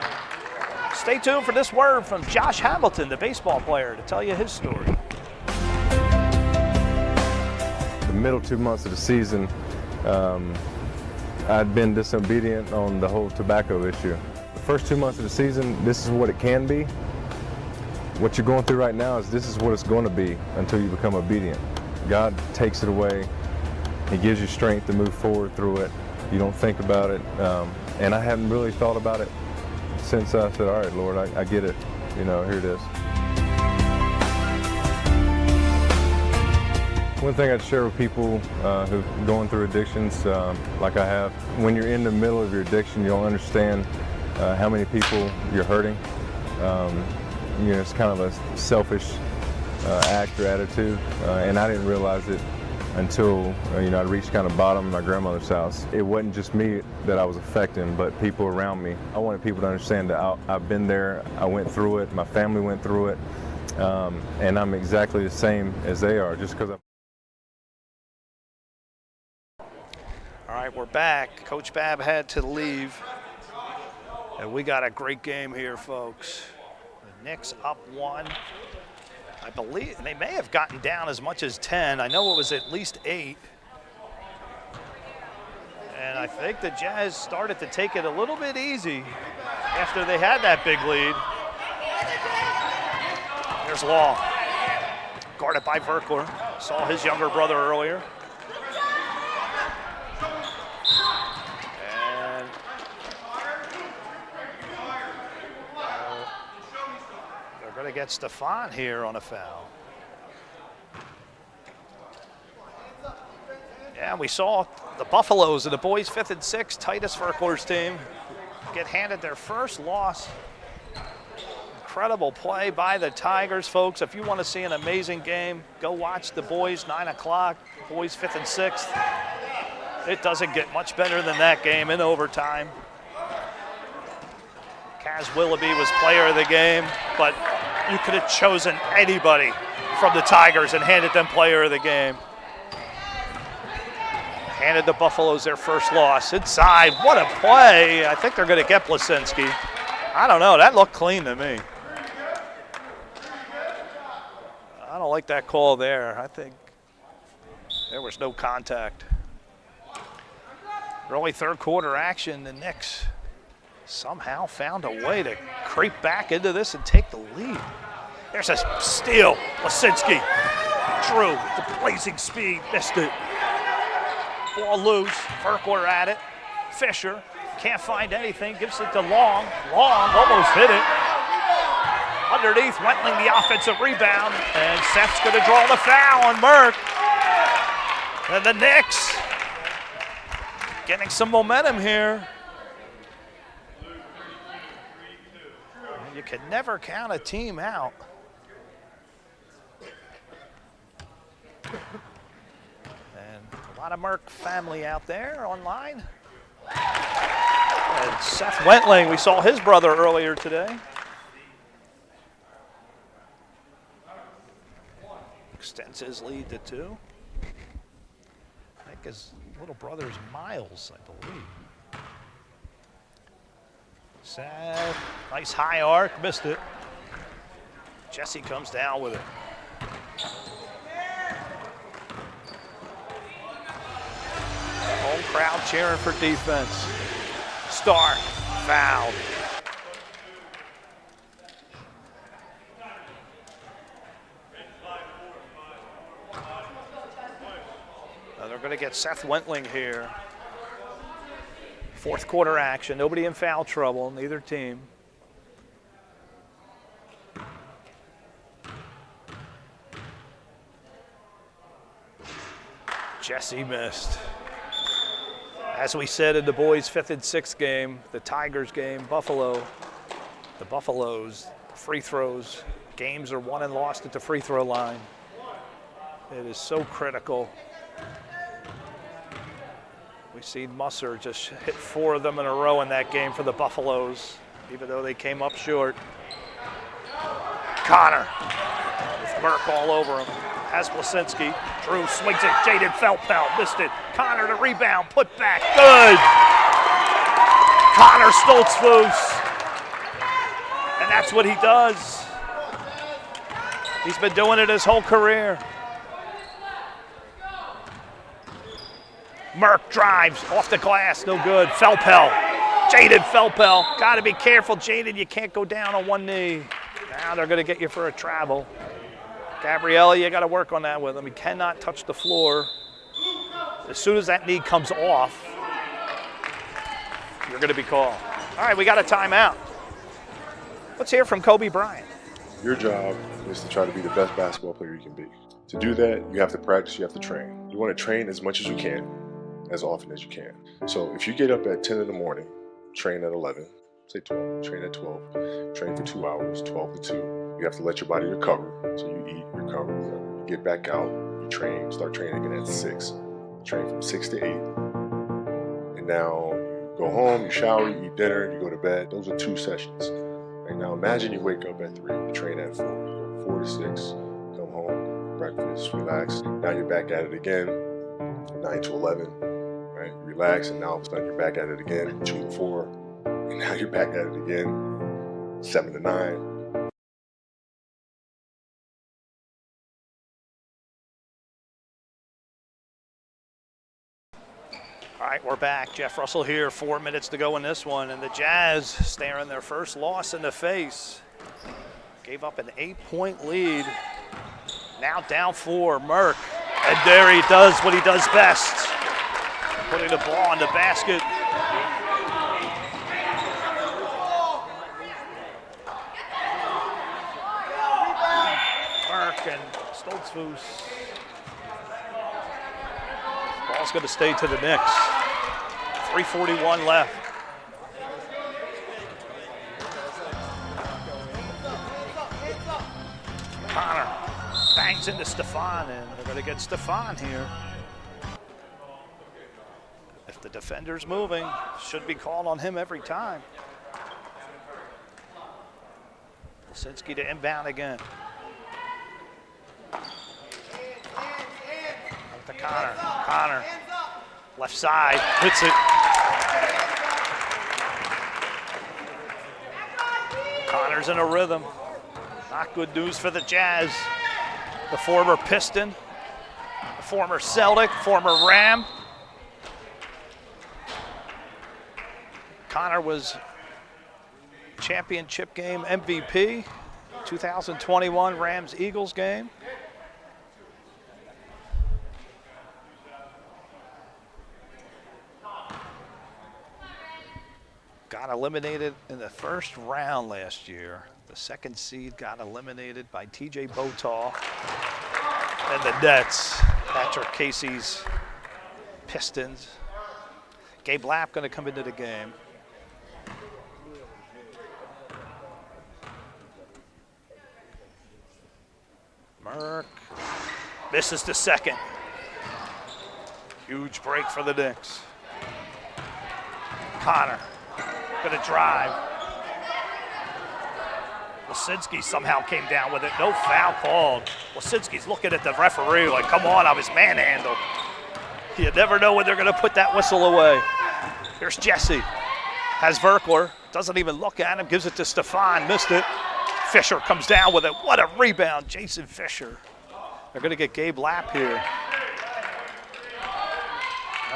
Stay tuned for this word from Josh Hamilton, the baseball player, to tell you his story. The middle 2 months of the season, I'd been disobedient on the whole tobacco issue. The first 2 months of the season, this is what it can be. What you're going through right now is this is what it's going to be until you become obedient. God takes it away. He gives you strength to move forward through it. You don't think about it. And I hadn't really thought about it since I said, all right, Lord, I get it. You know, here it is. One thing I'd share with people who are going through addictions like I have, when you're in the middle of your addiction, you don't understand how many people you're hurting. You know, it's kind of a selfish act or attitude, and I didn't realize it until you know, I reached kind of bottom in my grandmother's house. It wasn't just me that I was affecting, but people around me. I wanted people to understand that I've been there, I went through it, my family went through it, and I'm exactly the same as they are, just because I'm. All right, we're back. Coach Babb had to leave, and we got a great game here, folks. The Knicks up 1. I believe they may have gotten down as much as 10. I know it was at least 8. And I think the Jazz started to take it a little bit easy after they had that big lead. There's Law. Guarded by Virkler. Saw his younger brother earlier. And they're going to get Stefan here on a foul. Yeah, we saw the Buffaloes and the boys 5th and 6th, Titus Virkler's team, get handed their first loss. Incredible play by the Tigers, folks. If you want to see an amazing game, go watch the boys 9 o'clock, boys 5th and 6th. It doesn't get much better than that game in overtime. Kaz Willoughby was player of the game, but you could have chosen anybody from the Tigers and handed them player of the game. Handed the Buffaloes their first loss. Inside, what a play. I think they're going to get Blosenski. I don't know, that looked clean to me. I don't like that call there. I think there was no contact. Early third quarter action, the Knicks somehow found a way to creep back into this and take the lead. There's a steal, Blosenski. Drew, the blazing speed, missed it. Ball loose, Virkler at it. Fisher can't find anything, gives it to Long. Long almost hit it. Underneath, Wentling the offensive rebound, and Seth's gonna draw the foul on Merk. And the Knicks getting some momentum here. You can never count a team out. And a lot of Merk family out there online. And Seth Wentling, we saw his brother earlier today. Extends his lead to 2. I think his little brother's Miles, I believe. Seth, nice high arc, missed it. Jesse comes down with it. Home crowd cheering for defense. Stark, fouled. Now they're going to get Seth Wentling here. Fourth quarter action, nobody in foul trouble, neither team. Jesse missed. As we said in the boys' 5th and 6th game, the Tigers game, Buffalo, the Buffaloes, free throws, games are won and lost at the free throw line. It is so critical. We've seen Musser just hit 4 of them in a row in that game for the Buffaloes, even though they came up short. Connor with Merk all over him. Has Blosenski. Drew swings it. Jayden Felpel missed it. Connor to rebound. Put back. Good. Connor Stoltzfus. And that's what he does. He's been doing it his whole career. Merk drives off the glass. No good. Felpel. Jayden Felpel. Got to be careful, Jayden. You can't go down on one knee. Now they're going to get you for a travel. Gabrielle, you got to work on that with him. He cannot touch the floor. As soon as that knee comes off, you're going to be called. All right, we got a timeout. Let's hear from Kobe Bryant. Your job is to try to be the best basketball player you can be. To do that, you have to practice, you have to train. You want to train as much as you can, as often as you can. So if you get up at 10 in the morning, train at 11, say 12, train at 12, train for 2 hours, 12 to 2. You have to let your body recover. So you eat, recover, whatever. You get back out, you train, start training again at 6. Train from 6 to 8. And now you go home, you shower, you eat dinner, you go to bed. Those are 2 sessions. And now imagine you wake up at 3, you train at 4, you go 4 to 6, come home, breakfast, relax. Now you're back at it again, 9 to 11, right? Relax, and now all of a sudden you're back at it again, 2 to 4, and now you're back at it again, 7 to 9. All right, we're back. Jeff Russell here, 4 minutes to go in this one, and the Jazz staring their first loss in the face. Gave up an 8-point lead. Now down 4, Merk. And there he does what he does best, putting the ball in the basket. Merk and Stoltzfus. Ball's going to stay to the Knicks. 3:41 left. Connor bangs into Stefan, and they're going to get Stefan here. If the defender's moving, should be called on him every time. Blosenski to inbound again. To Connor. Connor, left side, hits it. Connor's in a rhythm. Not good news for the Jazz. The former Piston, the former Celtic, former Ram. Connor was championship game MVP, 2021 Rams-Eagles game. got eliminated in the first round last year. The second seed got eliminated by TJ Botal and the Nets. Patrick Casey's Pistons. Gabe Lapp going to come into the game. Merk misses the second. Huge break for the Knicks. Connor going to drive. Blosenski somehow came down with it. No foul called. Blosenski's looking at the referee like, come on, I was manhandled. You never know when they're going to put that whistle away. Here's Jesse. Has Virkler. Doesn't even look at him. Gives it to Stefan. Missed it. Fisher comes down with it. What a rebound. Jason Fisher. They're going to get Gabe Lapp here.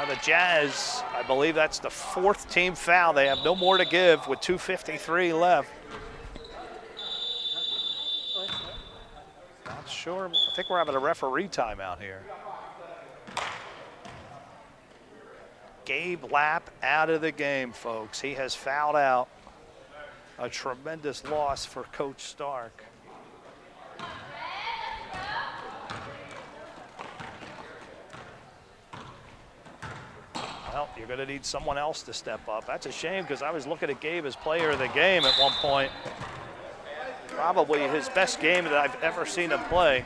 Now the Jazz, I believe that's the fourth team foul. They have no more to give with 2:53 left. Not sure. I think we're having a referee timeout here. Gabe Lapp out of the game, folks. He has fouled out. A tremendous loss for Coach Stark. Well, you're going to need someone else to step up. That's a shame because I was looking at Gabe as player of the game at one point. Probably his best game that I've ever seen him play.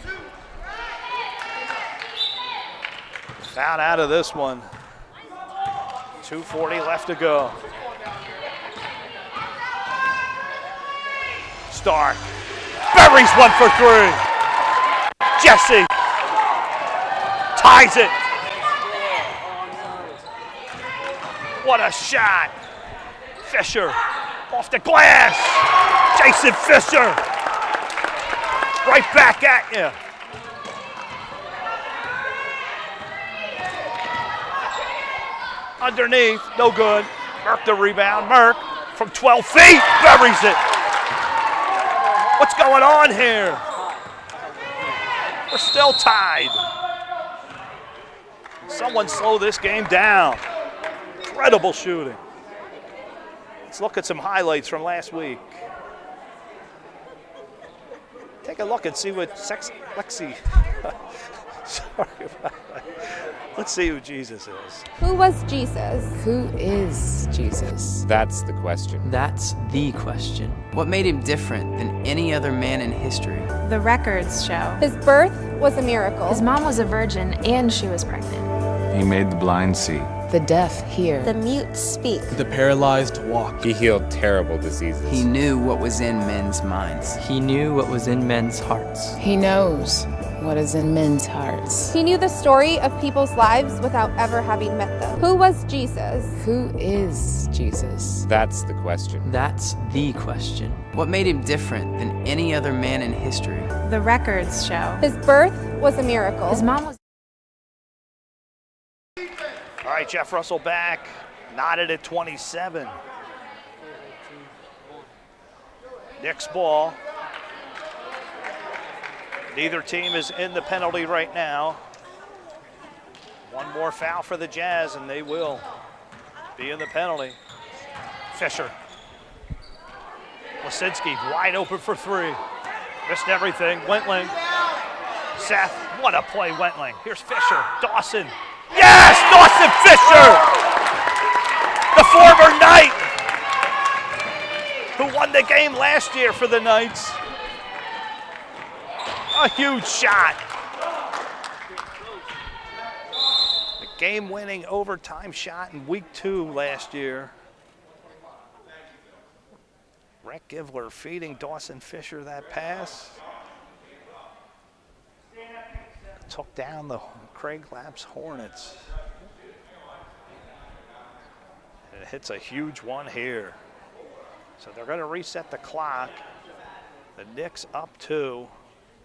Fouled out of this one. 2:40 left to go. Stark buries one for three. Jesse ties it. What a shot. Fisher off the glass. Jason Fisher right back at you. Underneath, no good. Merk the rebound. Merk from 12 feet buries it. What's going on here? We're still tied. Someone slow this game down. Incredible shooting. Let's look at some highlights from last week. Take a look and see what Lexi. Sorry about that. Let's see who Jesus is. Who was Jesus? Who is Jesus? That's the question. That's the question. What made him different than any other man in history? The records show his birth was a miracle. His mom was a virgin and she was pregnant. He made the blind see. The deaf hear. The mute speak. The paralyzed walk. He healed terrible diseases. He knew what was in men's minds. He knew what was in men's hearts. He knows what is in men's hearts. He knew the story of people's lives without ever having met them. Who was Jesus? Who is Jesus? That's the question. That's the question. What made him different than any other man in history? The records show his birth was a miracle. His mom was. All right, Jeff Russell back, knotted at 27. Knicks ball. Neither team is in the penalty right now. One more foul for the Jazz and they will be in the penalty. Fisher. Blosenski wide open for three. Missed everything. Wentling. Seth, what a play, Wentling. Here's Fisher. Dawson. Yes, Dawson Fisher! The former Knight who won the game last year for the Knights. A huge shot. The game-winning overtime shot in week 2 last year. Rhett Givler feeding Dawson Fisher that pass. Took down the Craig Lapp's Hornets. And it hits a huge one here. So they're going to reset the clock. The Knicks up 2.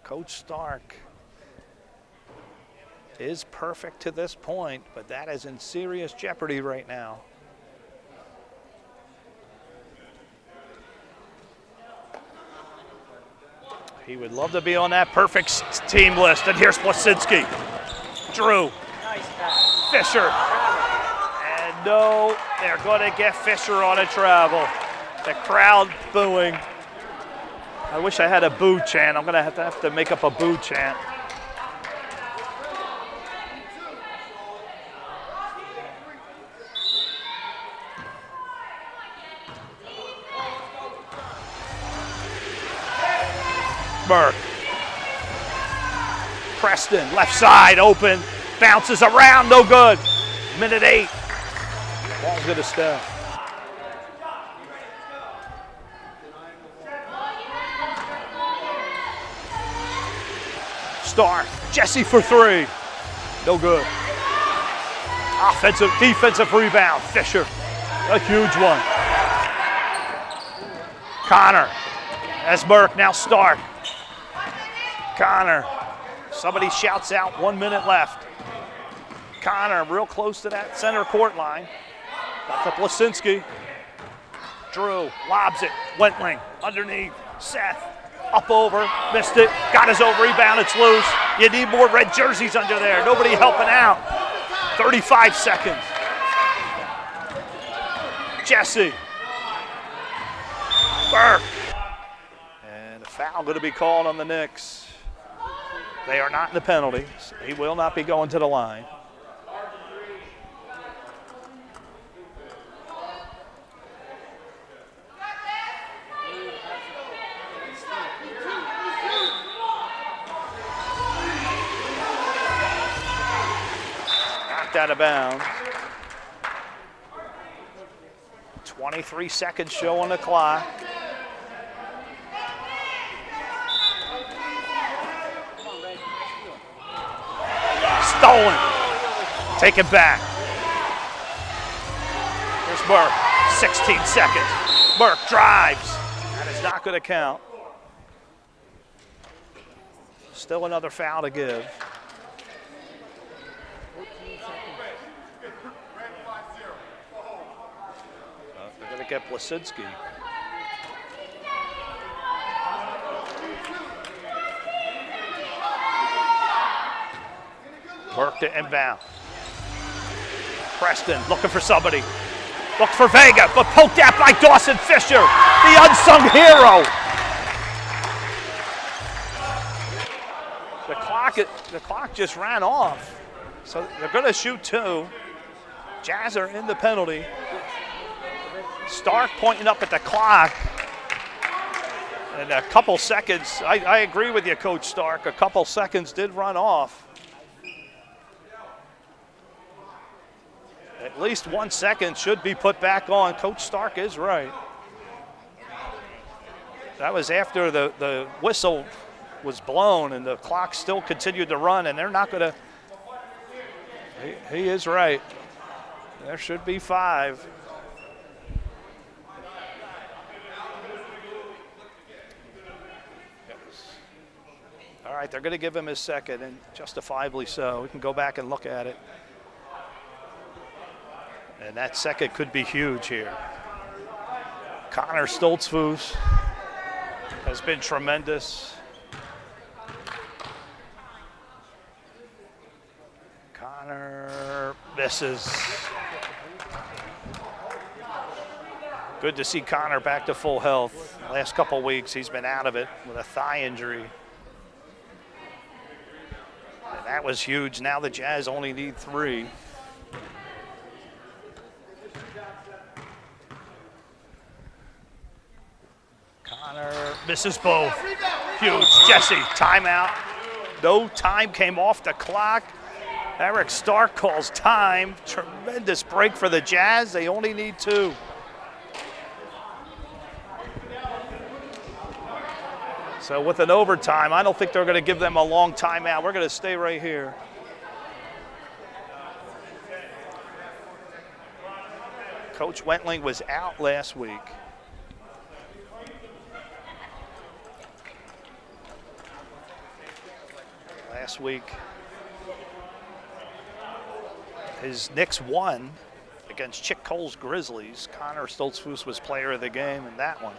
Coach Stark is perfect to this point, but that is in serious jeopardy right now. He would love to be on that perfect team list. And here's Blosenski. Drew. Fisher. And no They're going to get Fisher on a travel. The crowd booing. I wish I had a boo chant. I'm going to have to make up a boo chant. Merk. Preston, left side, open. Bounces around, no good. Minute 8. Ball's going to stay. Stark, Jesse for 3. No good. Defensive rebound. Fisher, a huge one. Connor, as Merk, now Stark. Connor, somebody shouts out, 1 minute left. Connor real close to that center court line. Got to Blosenski. Drew lobs it. Wentling underneath. Seth up over. Missed it. Got his own rebound. It's loose. You need more red jerseys under there. Nobody helping out. 35 seconds. Jesse. Merk. And a foul going to be called on the Knicks. They are not in the penalty. He will not be going to the line. Knocked out of bounds. 23 seconds show on the clock. Stolen. Take it back. Here's Merk. 16 seconds. Merk drives. That is not going to count. Still another foul to give. They're going to get Blosenski. Merk to inbound. Preston looking for somebody. Looks for Vega, but poked out by Dawson Fisher, the unsung hero. The clock just ran off. So they're going to shoot 2. Jazz are in the penalty. Stark pointing up at the clock. And a couple seconds, I agree with you, Coach Stark, a couple seconds did run off. At least 1 second should be put back on. Coach Stark is right. That was after the whistle was blown and the clock still continued to run, and they're not going to. He is right. There should be 5. Yes. All right, they're going to give him his second, and justifiably so. We can go back and look at it. And that second could be huge here. Connor Stoltzfus has been tremendous. Connor misses. Good to see Connor back to full health. Last couple weeks he's been out of it with a thigh injury. And that was huge. Now the Jazz only need 3. Connor misses both. Huge. Jesse, timeout. No time came off the clock. Eric Stark calls time. Tremendous break for the Jazz. They only need 2. So with an overtime, I don't think they're going to give them a long timeout. We're going to stay right here. Coach Wentling was out last week. Last week, his Knicks won against Chick Cole's Grizzlies. Connor Stoltzfus was player of the game in that one,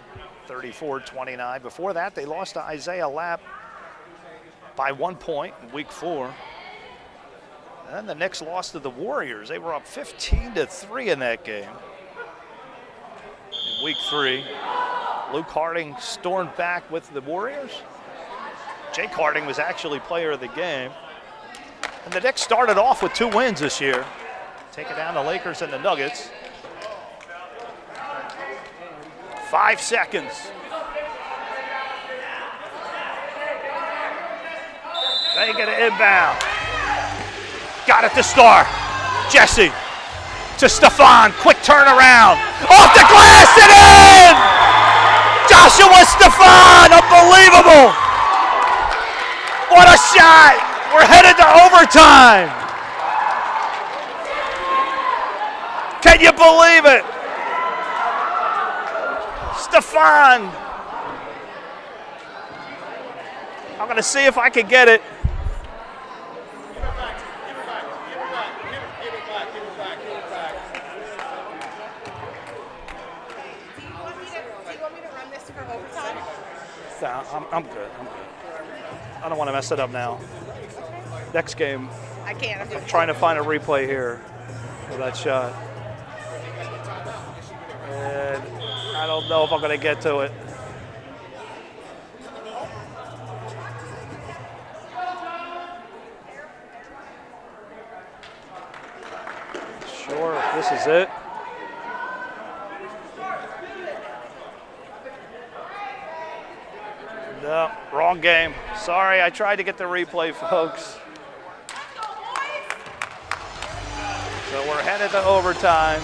34-29. Before that, they lost to Lapp by 1 point in week 4. And the Knicks lost to the Warriors. They were up 15-3 in that game. In week 3, Luke Harding stormed back with the Warriors. Jake Harding was actually player of the game. And the Knicks started off with 2 wins this year, taking down the Lakers and the Nuggets. 5 seconds. They get an inbound. Got it to Star. Jesse to Stefan. Quick turnaround. Off the glass and in! Joshua Stefan. Unbelievable. What a shot. We're headed to overtime. Can you believe it? Stefan. I'm going to see if I can get it. I'm good. I don't want to mess it up now. Next game. I can't. I'm trying to find a replay here of that shot. And I don't know if I'm going to get to it. Sure, if this is it. No, wrong game. Sorry, I tried to get the replay, folks. So we're headed to overtime.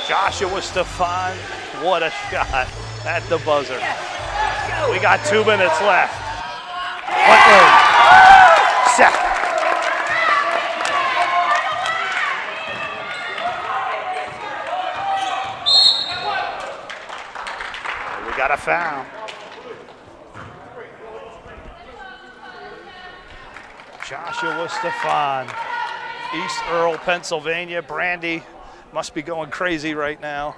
Joshua Stefan, what a shot at the buzzer. We got 2 minutes left. Wentling, set. Got a foul. Joshua Stefan, East Earl, Pennsylvania. Brandy must be going crazy right now.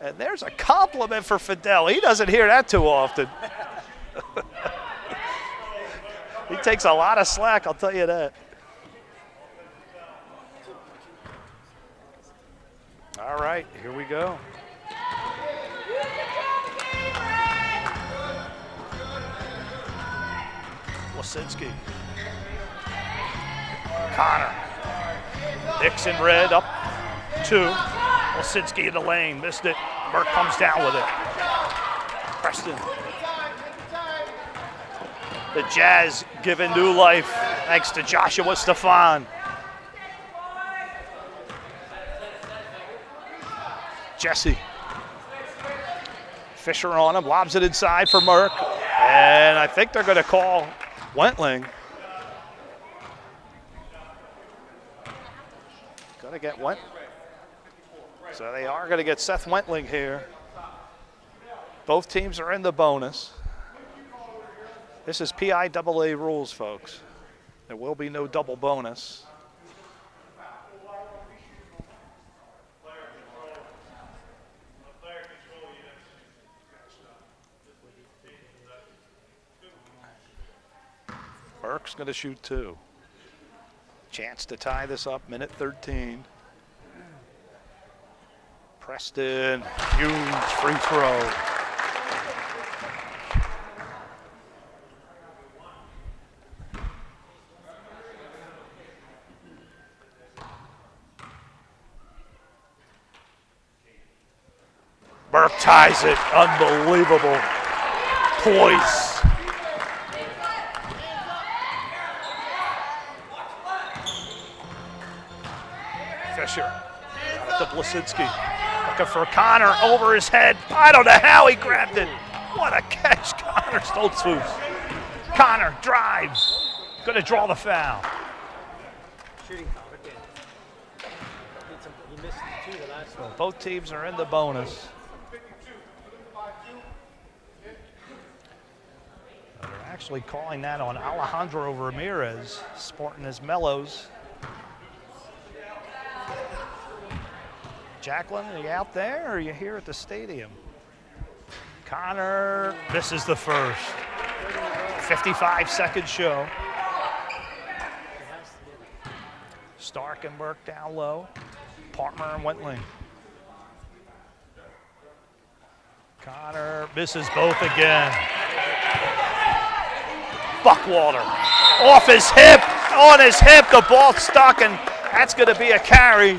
And there's a compliment for Fidel. He doesn't hear that too often. He takes a lot of slack, I'll tell you that. All right, here we go. Blosenski. Connor. Knicks in red, up 2. Blosenski in the lane, missed it. Merk comes down with it. Preston. The Jazz given new life thanks to Joshua Stefan. Jesse. Fisher on him, lobs it inside for Merk. And I think they're going to call Wentling. Going to get Wentling. So they are going to get Seth Wentling here. Both teams are in the bonus. This is PIAA rules, folks. There will be no double bonus. Merk's going to shoot 2. Chance to tie this up, minute 13. Preston, huge free throw. Merk ties it, unbelievable poise. Fisher, to Blosenski, looking for Connor over his head. I don't know how he grabbed it. What a catch, Connor Stoltzfus. Connor drives, going to draw the foul. Shooting foul again. He missed 2 the last one. Both teams are in the bonus. They're actually calling that on Alejandro Ramirez, sporting his mellows. Jacqueline, are you out there or are you here at the stadium? Connor misses the first. 55-second show. Stark and Merk down low. Parmer and Wentling. Connor misses both again. Buckwalter off his hip, on his hip, the ball stuck, and that's going to be a carry.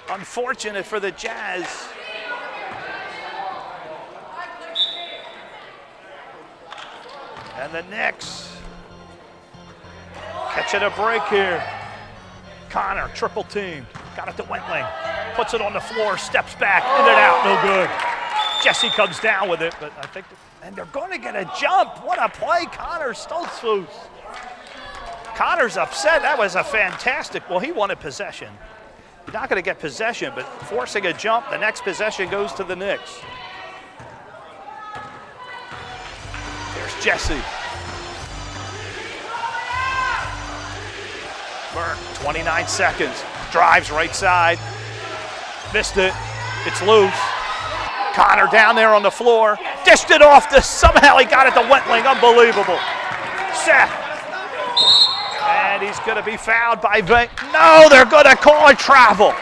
Unfortunate for the Jazz. And the Knicks catching a break here. Connor, triple teamed, got it to Wentling, puts it on the floor, steps back, in and out, no good. Jesse comes down with it, but I think, and they're going to get a jump. What a play, Connor Stoltzfus. Connor's upset. That was a fantastic, well, he wanted possession. You're not going to get possession, but forcing a jump, the next possession goes to the Knicks. There's Jesse. Merk, 29 seconds, drives right side, missed it, it's loose. Connor down there on the floor, dished it off to, somehow he got it to Wentling, unbelievable. Seth, and he's gonna be fouled by Vega. No, they're gonna call it travel.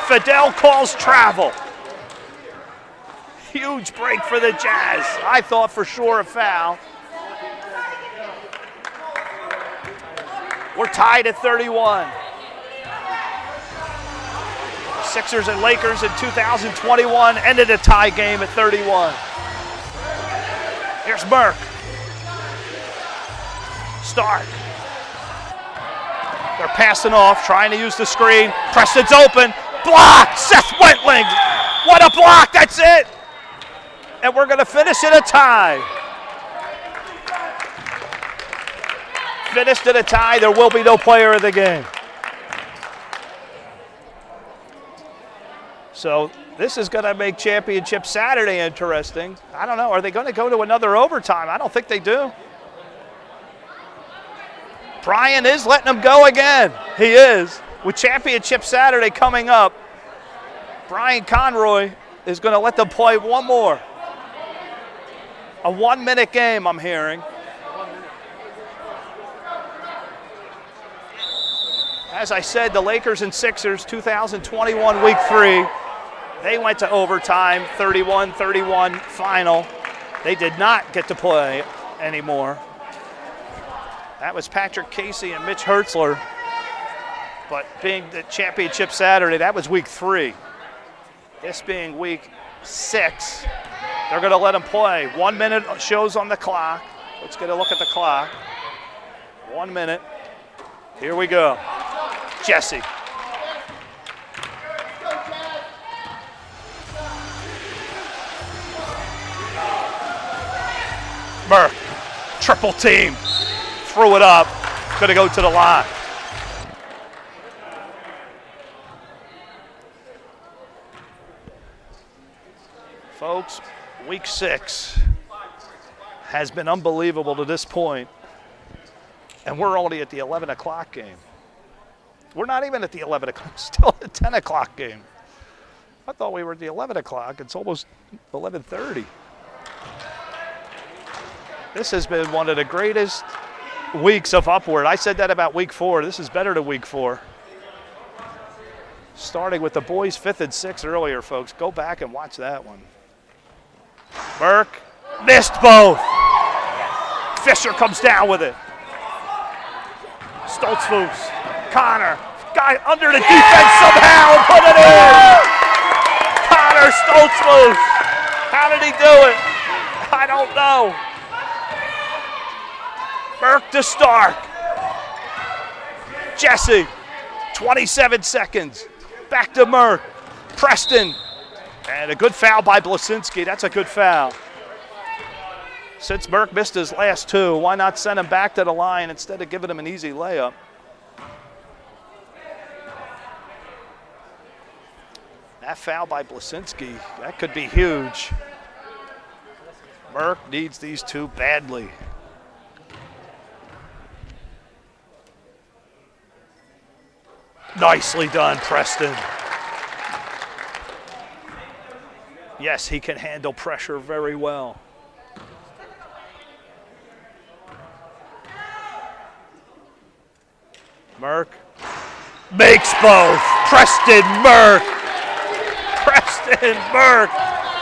Fidel calls travel. Huge break for the Jazz. I thought for sure a foul. We're tied at 31. Sixers and Lakers in 2021 ended a tie game at 31. Here's Merk. Stark. They're passing off, trying to use the screen. Preston's open. Block! Seth Wentling! What a block! That's it! And we're going to finish in a tie. Finished in a tie. There will be no player of the game. So this is going to make Championship Saturday interesting. I don't know. Are they going to go to another overtime? I don't think they do. Brian is letting them go again. He is. With Championship Saturday coming up, Brian Conroy is going to let them play one more. A 1-minute game, I'm hearing. As I said, the Lakers and Sixers, 2021 Week 3. They went to overtime, 31-31 final. They did not get to play anymore. That was Patrick Casey and Mitch Hertzler. But being the Championship Saturday, that was Week 3. This being Week 6, they're going to let them play. 1 minute shows on the clock. Let's get a look at the clock. 1 minute. Here we go. Jesse. Merk, triple team, threw it up, gonna go to the line. Folks, Week 6 has been unbelievable to this point, and we're only at the 11 o'clock game. We're not even at the 11 o'clock, still at the 10 o'clock game. I thought we were at the 11 o'clock, it's almost 11:30. This has been one of the greatest weeks of upward. I said that about Week 4. This is better than Week 4. Starting with the boys 5th and 6th earlier, folks. Go back and watch that one. Merk missed both. Fisher comes down with it. Stoltzfus, Connor, guy under the defense somehow and put it in. Connor Stoltzfus. How did he do it? I don't know. Merk to Stark. Jesse, 27 seconds. Back to Merk. Preston. And a good foul by Blosenski. That's a good foul. Since Merk missed his last two, why not send him back to the line instead of giving him an easy layup? That foul by Blosenski, that could be huge. Merk needs these two badly. Nicely done, Preston. Yes, he can handle pressure very well. Merk makes both. Preston Merk. Preston Merk.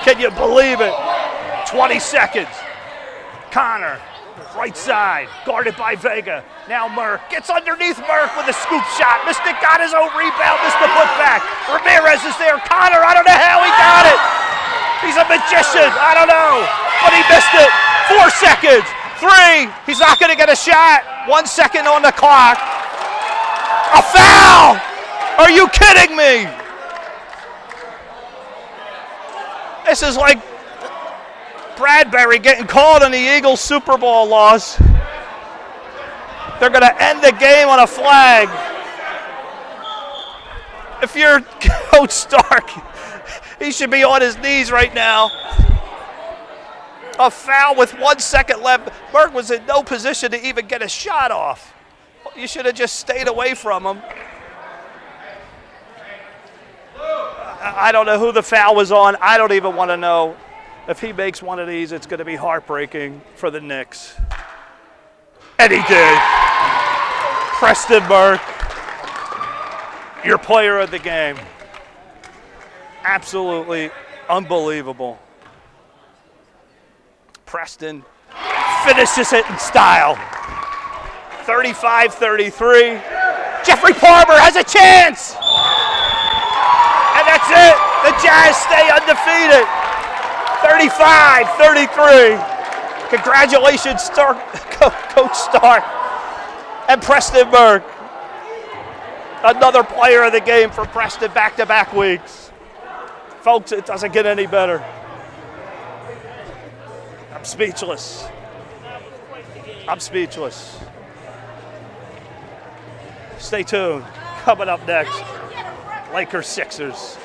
Can you believe it? 20 seconds. Connor, right side, guarded by Vega. Now Merk gets underneath Merk with a scoop shot. Mystic got his own rebound, missed the putback. Ramirez is there. Connor, I don't know how he got it. He's a magician. I don't know, but he missed it. 4 seconds. 3. He's not going to get a shot. 1 second on the clock. A foul! Are you kidding me? This is like Bradbury getting called in the Eagles Super Bowl loss. They're going to end the game on a flag. If you're Coach Stark, he should be on his knees right now. A foul with 1 second left. Merk was in no position to even get a shot off. You should have just stayed away from him. I don't know who the foul was on. I don't even want to know. If he makes one of these, it's going to be heartbreaking for the Knicks. And he did. Preston Merk, your player of the game. Absolutely unbelievable. Preston finishes it in style. 35-33. Jeffrey Parmer has a chance. And that's it. The Jazz stay undefeated. 35-33. Congratulations, Coach Stark and Preston Merk. Another player of the game for Preston back-to-back weeks. Folks, it doesn't get any better. I'm speechless. I'm speechless. Stay tuned. Coming up next, Lakers Sixers.